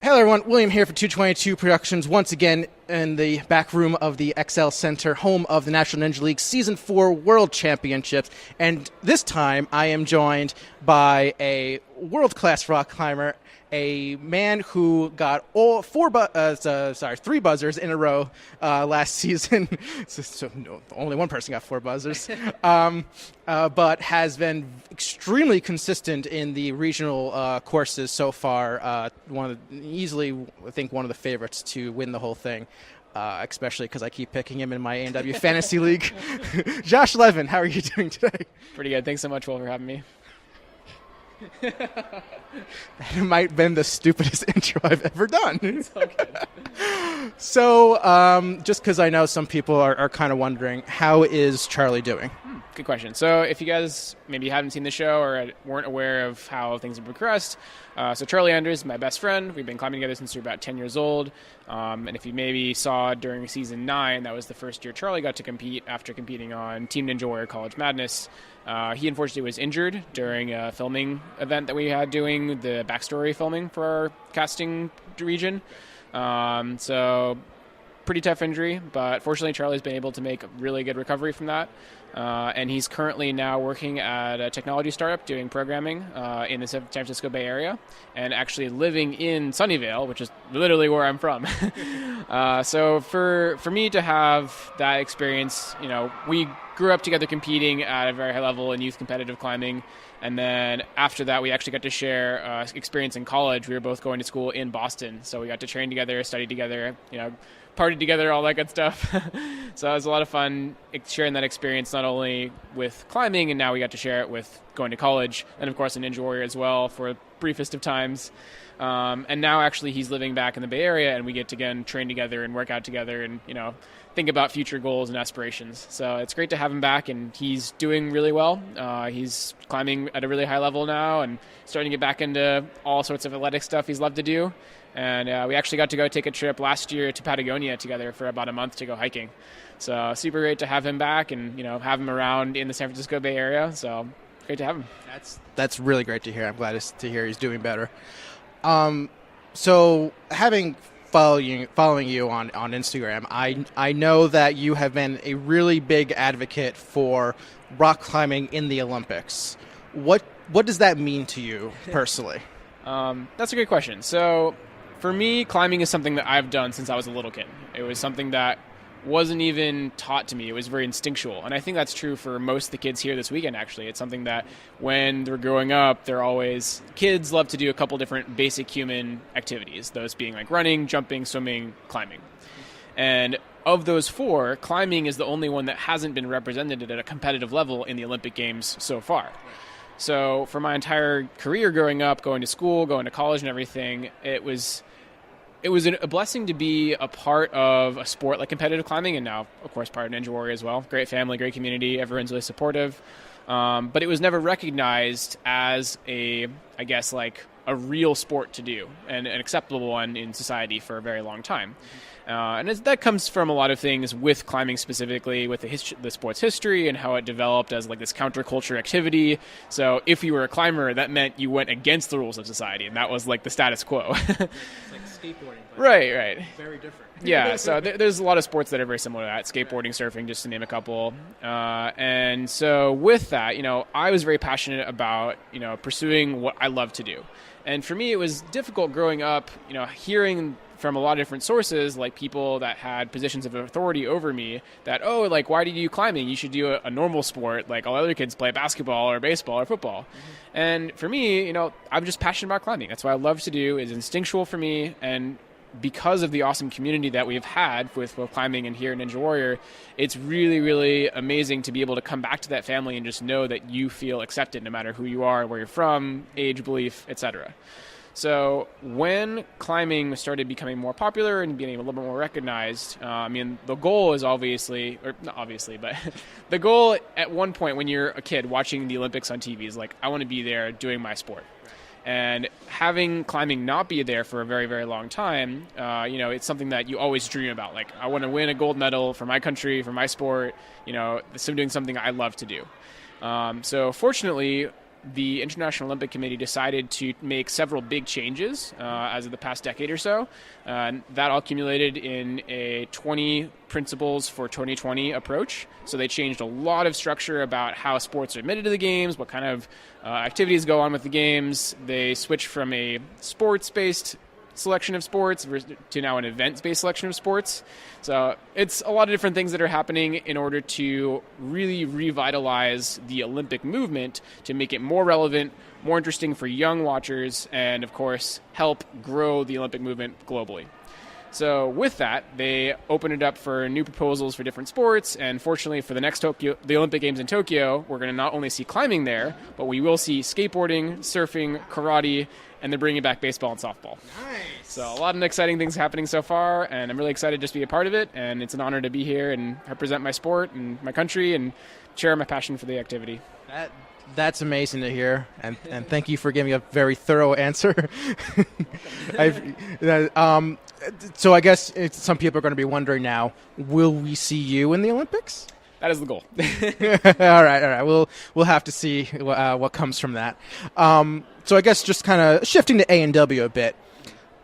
Hello, everyone. William here for 222 Productions, once again in the back room of the XL Center, home of the National Ninja League Season 4 World Championships. And this time, I am joined by a world-class rock climber, a man who got three buzzers in a row last season. Only one person got four buzzers, but has been extremely consistent in the regional courses so far. Easily, I think, one of the favorites to win the whole thing. Especially because I keep picking him in my A&W Fantasy League. Josh Levin, how are you doing today? Pretty good. Thanks so much, Will, for having me. That might have been the stupidest intro I've ever done. It's all good. So, just because I know some people are kind of wondering, how is Charlie doing? Good question. So if you guys maybe haven't seen the show or weren't aware of how things have progressed, so Charlie Andrews is my best friend. We've been climbing together since we were about 10 years old. And if you maybe saw during season 9, that was the first year Charlie got to compete after competing on Team Ninja Warrior College Madness. He unfortunately was injured during a filming event that we had doing the backstory filming for our casting region. So pretty tough injury, but fortunately Charlie's been able to make a really good recovery from that. And he's currently now working at a technology startup doing programming in the San Francisco Bay Area and actually living in Sunnyvale, which is literally where I'm from. So for me to have that experience, we grew up together competing at a very high level in youth competitive climbing. And then after that, we actually got to share experience in college. We were both going to school in Boston. So we got to train together, study together, partied together, all that good stuff. So it was a lot of fun sharing that experience, not only with climbing, and now we got to share it with going to college, and of course a Ninja Warrior as well for briefest of times. And now actually he's living back in the Bay Area, and we get to again train together and work out together and, think about future goals and aspirations. So it's great to have him back, and he's doing really well. He's climbing at a really high level now and starting to get back into all sorts of athletic stuff he's loved to do. And we actually got to go take a trip last year to Patagonia together for about a month to go hiking. So super great to have him back and, have him around in the San Francisco Bay Area. So great to have him. That's really great to hear. I'm glad to hear he's doing better. So having following you on Instagram, I know that you have been a really big advocate for rock climbing in the Olympics. What does that mean to you personally? That's a great question. So for me, climbing is something that I've done since I was a little kid. It was something that wasn't even taught to me. It was very instinctual. And I think that's true for most of the kids here this weekend, actually. It's something that when they're growing up, kids love to do a couple different basic human activities, those being like running, jumping, swimming, climbing. And of those 4, climbing is the only one that hasn't been represented at a competitive level in the Olympic Games so far. So for my entire career growing up, going to school, going to college and everything, it was a blessing to be a part of a sport like competitive climbing, and now, of course, part of Ninja Warrior as well. Great family, great community, everyone's really supportive. But it was never recognized as a real sport to do, and an acceptable one in society for a very long time. And that comes from a lot of things with climbing specifically, with the sport's history and how it developed as like this counterculture activity. So if you were a climber, that meant you went against the rules of society, and that was like the status quo. It's like skateboarding. Right. Very different. Yeah, so there's a lot of sports that are very similar to that, skateboarding, surfing, just to name a couple. And so with that, I was very passionate about, pursuing what I love to do. And for me, it was difficult growing up, hearing from a lot of different sources, like people that had positions of authority over me, that, why did you climbing? You should do a normal sport, like all other kids play basketball or baseball or football. Mm-hmm. And for me, I'm just passionate about climbing. That's what I love to do. It's instinctual for me. And because of the awesome community that we've had with both climbing and here in Ninja Warrior, it's really, really amazing to be able to come back to that family and just know that you feel accepted no matter who you are, where you're from, age, belief, etc. So when climbing started becoming more popular and being a little bit more recognized, the goal is not obviously, but the goal at one point when you're a kid watching the Olympics on TV is like, I want to be there doing my sport. And having climbing not be there for a very, very long time, it's something that you always dream about. Like, I want to win a gold medal for my country, for my sport, doing something I love to do. So fortunately, the International Olympic Committee decided to make several big changes as of the past decade or so. That all accumulated in a 20 principles for 2020 approach. So they changed a lot of structure about how sports are admitted to the games, what kind of activities go on with the games. They switched from a sports-based selection of sports to now an events-based selection of sports. So it's a lot of different things that are happening in order to really revitalize the Olympic movement to make it more relevant, more interesting for young watchers, and of course help grow the Olympic movement globally. So with that, they opened it up for new proposals for different sports, and fortunately for the Olympic Games in Tokyo, we're going to not only see climbing there, but we will see skateboarding, surfing, karate, and they're bringing back baseball and softball. Nice. So a lot of exciting things happening so far, and I'm really excited just to be a part of it, and it's an honor to be here and represent my sport and my country and share my passion for the activity. That's amazing to hear, and thank you for giving a very thorough answer. So I guess some people are going to be wondering now, will we see you in the Olympics? That is the goal. All right. We'll have to see what comes from that. So I guess just kind of shifting to A&W a bit,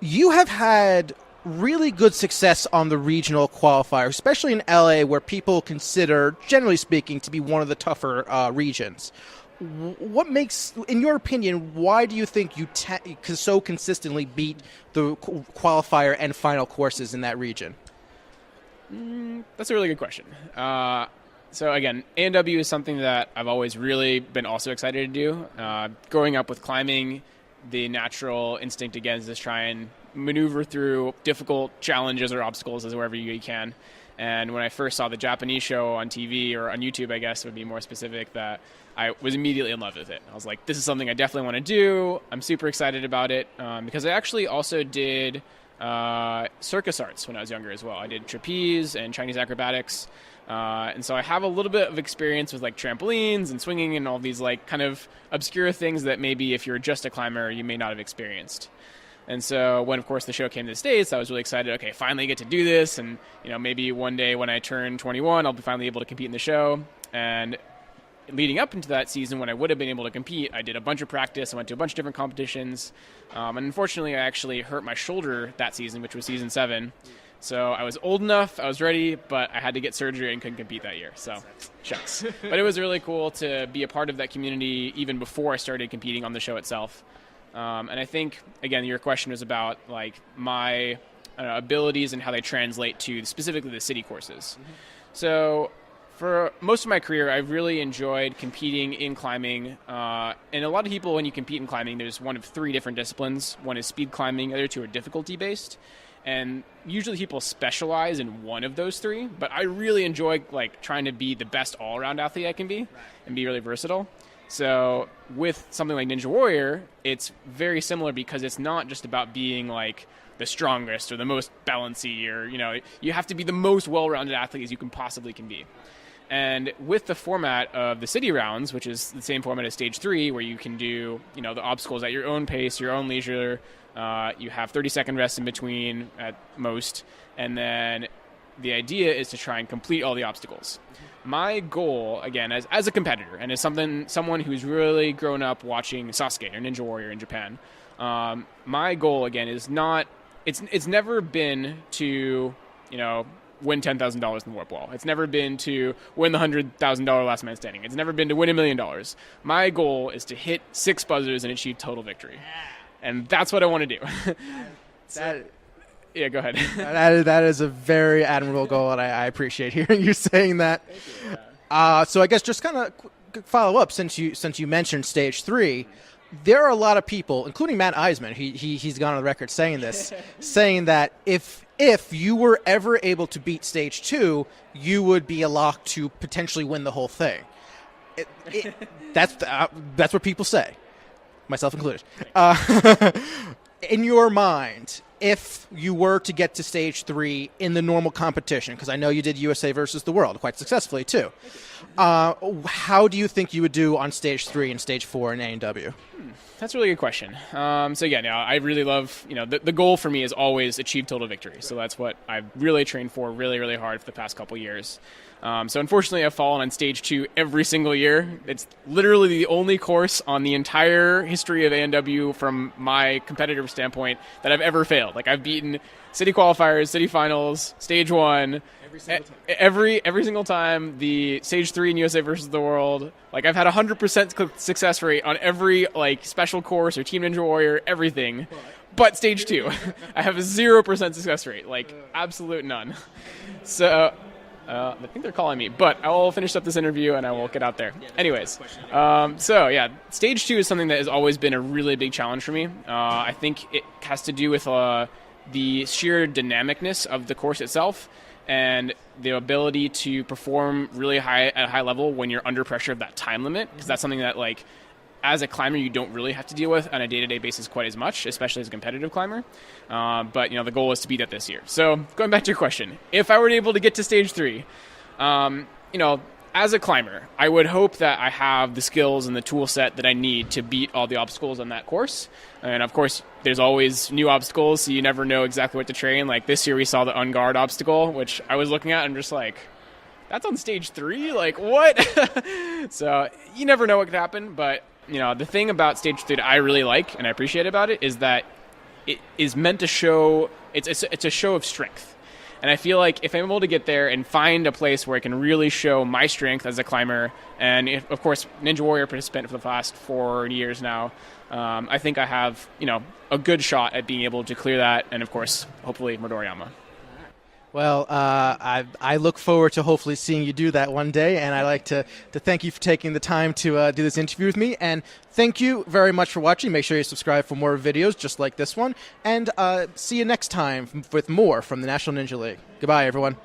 you have had really good success on the regional qualifier, especially in LA, where people consider, generally speaking, to be one of the tougher regions. What makes, in your opinion, why do you think you can so consistently beat the qualifier and final courses in that region? That's a really good question. So again, A&W is something that I've always really been also excited to do. Growing up with climbing, the natural instinct again is to try and maneuver through difficult challenges or obstacles as wherever you can. And when I first saw the Japanese show on TV, or on YouTube, I guess would be more specific, that I was immediately in love with it. I was like, this is something I definitely want to do. I'm super excited about it because I actually also did circus arts when I was younger as well. I did trapeze and Chinese acrobatics. And so I have a little bit of experience with like trampolines and swinging and all these like kind of obscure things that maybe if you're just a climber, you may not have experienced. And so when, of course, the show came to the States, I was really excited. Okay, finally get to do this. And, maybe one day when I turn 21, I'll be finally able to compete in the show. And leading up into that season, when I would have been able to compete, I did a bunch of practice. I went to a bunch of different competitions. And unfortunately, I actually hurt my shoulder that season, which was season 7. So I was old enough, I was ready, but I had to get surgery and couldn't compete that year. So, shucks. But it was really cool to be a part of that community even before I started competing on the show itself. And I think, again, your question was about like my abilities and how they translate to specifically the city courses. Mm-hmm. So for most of my career, I've really enjoyed competing in climbing. And a lot of people, when you compete in climbing, there's one of 3 different disciplines. One is speed climbing, the other 2 are difficulty-based. And usually people specialize in one of those 3, but I really enjoy like trying to be the best all-around athlete I can be and be really versatile. So with something like Ninja Warrior, it's very similar because it's not just about being like the strongest or the most balancy or, you have to be the most well-rounded athlete as you can possibly be. And with the format of the city rounds, which is the same format as stage 3, where you can do, the obstacles at your own pace, your own leisure, you have 30-second rests in between at most, and then the idea is to try and complete all the obstacles. My goal, again, as a competitor, and as someone who's really grown up watching Sasuke or Ninja Warrior in Japan, my goal, again, is not, it's never been to, win $10,000 in the warp wall. It's never been to win the $100,000 last man standing. It's never been to win $1 million. My goal is to hit 6 buzzers and achieve total victory. And that's what I want to do. Yeah, go ahead. That is a very admirable goal, and I appreciate hearing you saying that. Thank you. Yeah. So I guess just kind of follow up, since you mentioned stage 3, there are a lot of people, including Matt Eisman, he's gone on the record saying this, saying that if you were ever able to beat stage 2, you would be a lock to potentially win the whole thing. That's what people say, myself included. In your mind, if you were to get to stage 3 in the normal competition, because I know you did USA versus the world quite successfully too, how do you think you would do on stage 3 and stage 4 in A&W? That's a really good question. So yeah, no, I really love, the goal for me is always achieve total victory. So that's what I've really trained for really, really hard for the past couple years. So unfortunately, I've fallen on stage 2 every single year. It's literally the only course on the entire history of ANW from my competitive standpoint that I've ever failed. Like, I've beaten city qualifiers, city finals, stage 1, every single time, the stage 3 in USA versus the world. Like, I've had 100% success rate on every special course or Team Ninja Warrior, everything. But stage 2, I have a 0% success rate, absolute none. So I think they're calling me, but I will finish up this interview and I will get out there. Anyways, stage 2 is something that has always been a really big challenge for me. I think it has to do with the sheer dynamicness of the course itself and the ability to perform really at a high level when you're under pressure of that time limit, because that's something that as a climber, you don't really have to deal with on a day-to-day basis quite as much, especially as a competitive climber. But the goal is to beat that this year. So going back to your question, if I were able to get to stage 3, as a climber, I would hope that I have the skills and the tool set that I need to beat all the obstacles on that course. And of course, there's always new obstacles, so you never know exactly what to train. Like this year, we saw the unguard obstacle, which I was looking at and just that's on stage 3? What? So you never know what could happen, but the thing about stage 3 that I really like and I appreciate about it is that it is meant to show, it's a show of strength. And I feel like if I'm able to get there and find a place where I can really show my strength as a climber, and of course, Ninja Warrior participant for the past 4 years now, I think I have, a good shot at being able to clear that, and of course, hopefully Midoriyama. Well, I look forward to hopefully seeing you do that one day, and I'd like to thank you for taking the time to do this interview with me, and thank you very much for watching. Make sure you subscribe for more videos just like this one, and see you next time with more from the National Ninja League. Goodbye, everyone.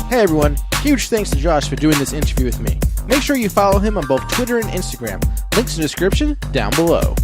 Hey, everyone. Huge thanks to Josh for doing this interview with me. Make sure you follow him on both Twitter and Instagram. Links in the description down below.